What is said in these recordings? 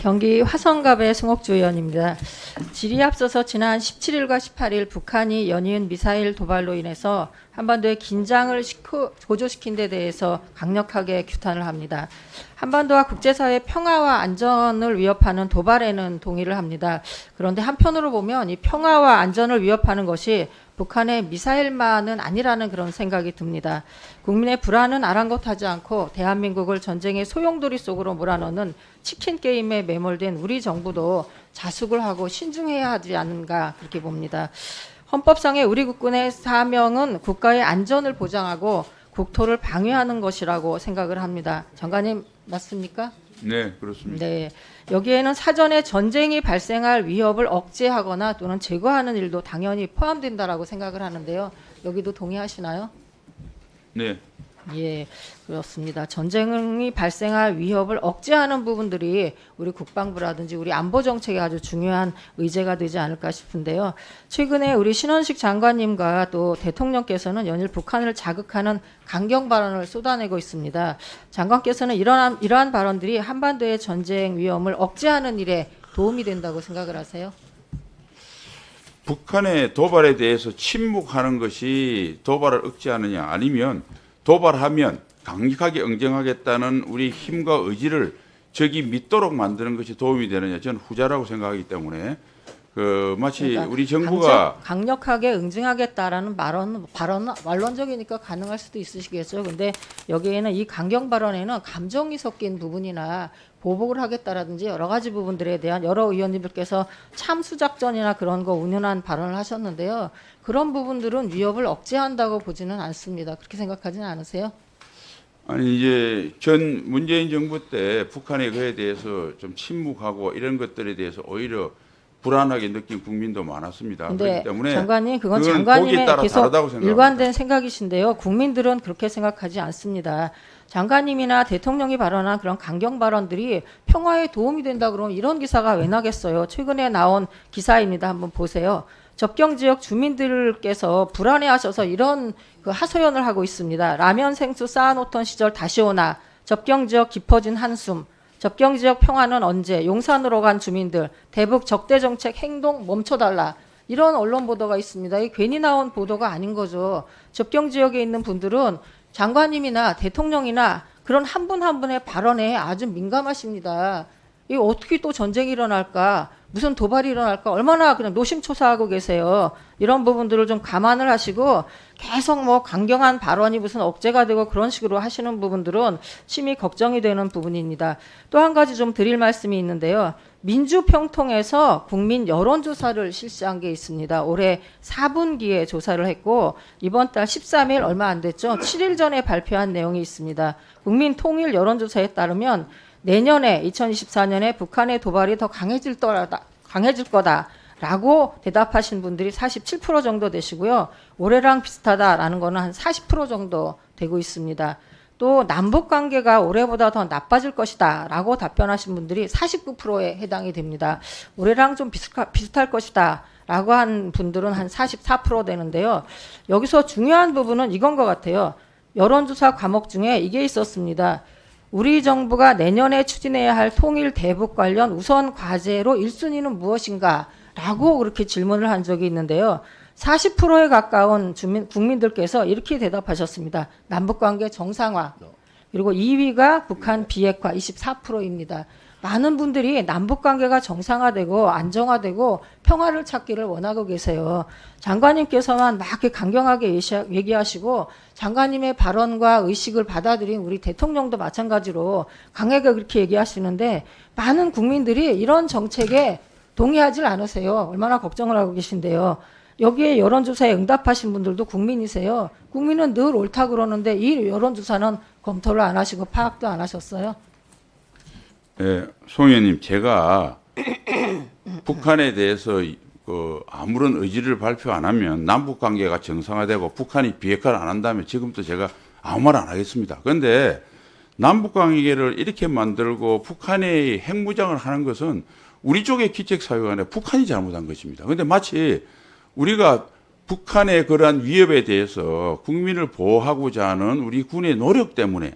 경기 화성갑의 송옥주 의원입니다. 질의 앞서서 지난 17일과 18일 북한이 연이은 미사일 도발로 인해서 한반도의 긴장을 고조시킨 데 대해서 강력하게 규탄을 합니다. 한반도와 국제사회의 평화와 안전을 위협하는 도발에는 동의를 합니다. 그런데 한편으로 보면 이 평화와 안전을 위협하는 것이 북한의 미사일만은 아니라는 그런 생각이 듭니다. 국민의 불안은 아랑곳하지 않고 대한민국을 전쟁의 소용돌이 속으로 몰아넣는 치킨 게임에 매몰된 우리 정부도 자숙을 하고 신중해야 하지 않은가 그렇게 봅니다. 헌법상의 우리 국군의 사명은 국가의 안전을 보장하고 국토를 방위하는 것이라고 생각을 합니다. 장관님 맞습니까? 네, 그렇습니다. 네, 여기에는 사전에 전쟁이 발생할 위협을 억제하거나 또는 제거하는 일도 당연히 포함된다라고 생각을 하는데요. 여기도 동의하시나요? 네, 예, 그렇습니다. 전쟁이 발생할 위협을 억제하는 부분들이 우리 국방부라든지 우리 안보 정책에 아주 중요한 의제가 되지 않을까 싶은데요. 최근에 우리 신원식 장관님과 또 대통령께서는 연일 북한을 자극하는 강경 발언을 쏟아내고 있습니다. 장관께서는 이러한 발언들이 한반도의 전쟁 위험을 억제하는 일에 도움이 된다고 생각을 하세요? 북한의 도발에 대해서 침묵하는 것이 도발을 억제하느냐 아니면 도발하면 강력하게 응징하겠다는 우리 힘과 의지를 적이 믿도록 만드는 것이 도움이 되느냐, 저는 후자라고 생각하기 때문에 마치 그러니까 우리 정부가 강력하게 응징하겠다라는 발언은 완론적이니까 가능할 수도 있으시겠죠. 근데 여기에는 이 강경 발언에는 감정이 섞인 부분이나 보복을 하겠다라든지 여러 가지 부분들에 대한 여러 의원님들께서 참수 작전이나 그런 거 운운한 발언을 하셨는데요. 그런 부분들은 위협을 억제한다고 보지는 않습니다. 그렇게 생각하지는 않으세요? 아니 이제 전 문재인 정부 때 북한의 그에 대해서 좀 침묵하고 이런 것들에 대해서 오히려 불안하게 느낀 국민도 많았습니다. 근데 그렇기 때문에 장관님 그건 보기에 장관님의 따라 계속 다르다고 생각합니다. 일관된 생각이신데요. 국민들은 그렇게 생각하지 않습니다. 장관님이나 대통령이 발언한 그런 강경 발언들이 평화에 도움이 된다 그러면 이런 기사가 왜 나겠어요. 최근에 나온 기사입니다. 한번 보세요. 접경 지역 주민들께서 불안해하셔서 이런 그 하소연을 하고 있습니다. 라면 생수 쌓아놓던 시절 다시 오나, 접경 지역 깊어진 한숨, 접경 지역 평화는 언제, 용산으로 간 주민들, 대북 적대 정책 행동 멈춰달라. 이런 언론 보도가 있습니다. 이 괜히 나온 보도가 아닌 거죠. 접경 지역에 있는 분들은 장관님이나 대통령이나 그런 한 분 한 분의 발언에 아주 민감하십니다. 이 어떻게 또 전쟁이 일어날까? 무슨 도발이 일어날까? 얼마나 그냥 노심초사하고 계세요. 이런 부분들을 좀 감안을 하시고 계속 뭐 강경한 발언이 무슨 억제가 되고 그런 식으로 하시는 부분들은 심히 걱정이 되는 부분입니다. 또 한 가지 좀 드릴 말씀이 있는데요. 민주평통에서 국민 여론조사를 실시한 게 있습니다. 올해 4분기에 조사를 했고 이번 달 13일 얼마 안 됐죠. 7일 전에 발표한 내용이 있습니다. 국민 통일 여론조사에 따르면 내년에 2024년에 북한의 도발이 더 강해질 거다라고 대답하신 분들이 47% 정도 되시고요. 올해랑 비슷하다라는 거는 한 40% 정도 되고 있습니다. 또 남북 관계가 올해보다 더 나빠질 것이다라고 답변하신 분들이 49%에 해당이 됩니다. 올해랑 좀 비슷할 것이다라고 한 분들은 한 44% 되는데요. 여기서 중요한 부분은 이건 것 같아요. 여론조사 과목 중에 이게 있었습니다. 우리 정부가 내년에 추진해야 할 통일 대북 관련 우선 과제로 1순위는 무엇인가? 라고 그렇게 질문을 한 적이 있는데요. 40%에 가까운 국민들께서 이렇게 대답하셨습니다. 남북관계 정상화. 그리고 2위가 북한 비핵화 24%입니다. 많은 분들이 남북관계가 정상화되고 안정화되고 평화를 찾기를 원하고 계세요. 장관님께서만 막 이렇게 강경하게 얘기하시고 장관님의 발언과 의식을 받아들인 우리 대통령도 마찬가지로 강하게 그렇게 얘기하시는데 많은 국민들이 이런 정책에 동의하지 않으세요. 얼마나 걱정을 하고 계신데요. 여기에 여론조사에 응답하신 분들도 국민이세요. 국민은 늘 옳다 그러는데 이 여론조사는 검토를 안 하시고 파악도 안 하셨어요? 네, 송 의원님, 제가 북한에 대해서 아무런 의지를 발표 안 하면 남북 관계가 정상화되고 북한이 비핵화를 안 한다면 지금부터 제가 아무 말 안 하겠습니다. 그런데 남북 관계를 이렇게 만들고 북한의 핵무장을 하는 것은 우리 쪽의 기책사유가 아니라 북한이 잘못한 것입니다. 그런데 마치 우리가 북한의 그러한 위협에 대해서 국민을 보호하고자 하는 우리 군의 노력 때문에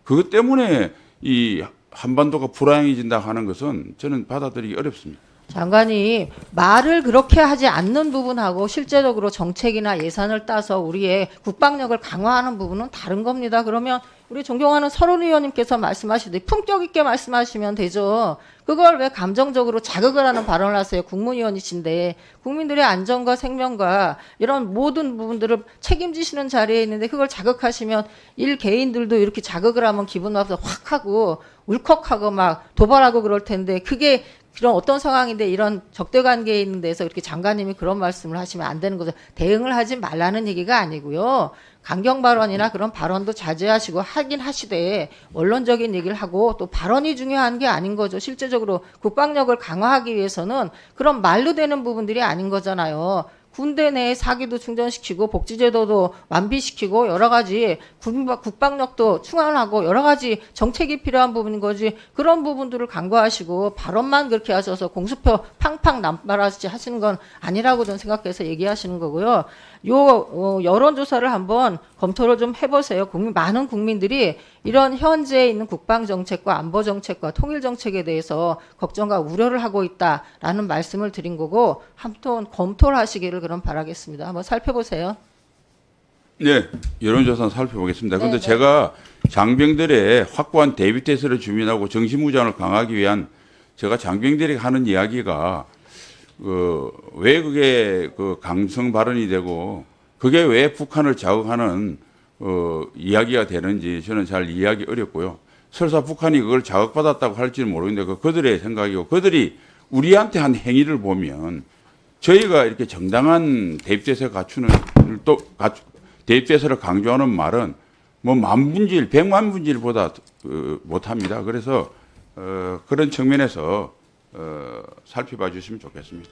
그것 때문에 이 한반도가 불안해진다 하는 것은 저는 받아들이기 어렵습니다. 장관이 말을 그렇게 하지 않는 부분하고 실제적으로 정책이나 예산을 따서 우리의 국방력을 강화하는 부분은 다른 겁니다. 그러면 우리 존경하는 설원 의원님께서 말씀하시듯이 품격 있게 말씀하시면 되죠. 그걸 왜 감정적으로 자극을 하는 발언을 하세요? 국무위원이신데 국민들의 안전과 생명과 이런 모든 부분들을 책임지시는 자리에 있는데 그걸 자극하시면 일개인들도 이렇게 자극을 하면 기분 나빠서 확 하고 울컥하고 막 도발하고 그럴 텐데 그게 그런 어떤 상황인데 이런 적대 관계에 있는 데서 이렇게 장관님이 그런 말씀을 하시면 안 되는 거죠. 대응을 하지 말라는 얘기가 아니고요. 강경 발언이나 그런 발언도 자제하시고 하긴 하시되 원론적인 얘기를 하고 또 발언이 중요한 게 아닌 거죠. 실제적으로 국방력을 강화하기 위해서는 그런 말로 되는 부분들이 아닌 거잖아요. 군대 내에 사기도 충전시키고 복지제도도 완비시키고 여러 가지 국방력도 충원하고 여러 가지 정책이 필요한 부분인 거지 그런 부분들을 간과하시고 발언만 그렇게 하셔서 공수표 팡팡 남발하시 하시는 건 아니라고 저는 생각해서 얘기하시는 거고요. 여론조사를 한번 검토를 좀 해보세요. 많은 국민들이 이런 현재에 있는 국방정책과 안보정책과 통일정책에 대해서 걱정과 우려를 하고 있다라는 말씀을 드린 거고 한번 검토를 하시기를 그럼 바라겠습니다. 한번 살펴보세요. 네, 여론조사 살펴보겠습니다. 그런데 네, 네. 제가 장병들의 확고한 대비태세를 주민하고 정신무장을 강화하기 위한 제가 장병들에게 하는 이야기가 왜 그게 강성 발언이 되고 그게 왜 북한을 자극하는 이야기가 되는지 저는 잘 이해하기 어렵고요. 설사 북한이 그걸 자극받았다고 할지는 모르겠는데 그들의 생각이고 그들이 우리한테 한 행위를 보면 저희가 이렇게 정당한 대입대세 갖추는 대입대세를 강조하는 말은 뭐 만분질, 백만분질보다 못합니다. 그래서 그런 측면에서 살펴봐 주시면 좋겠습니다.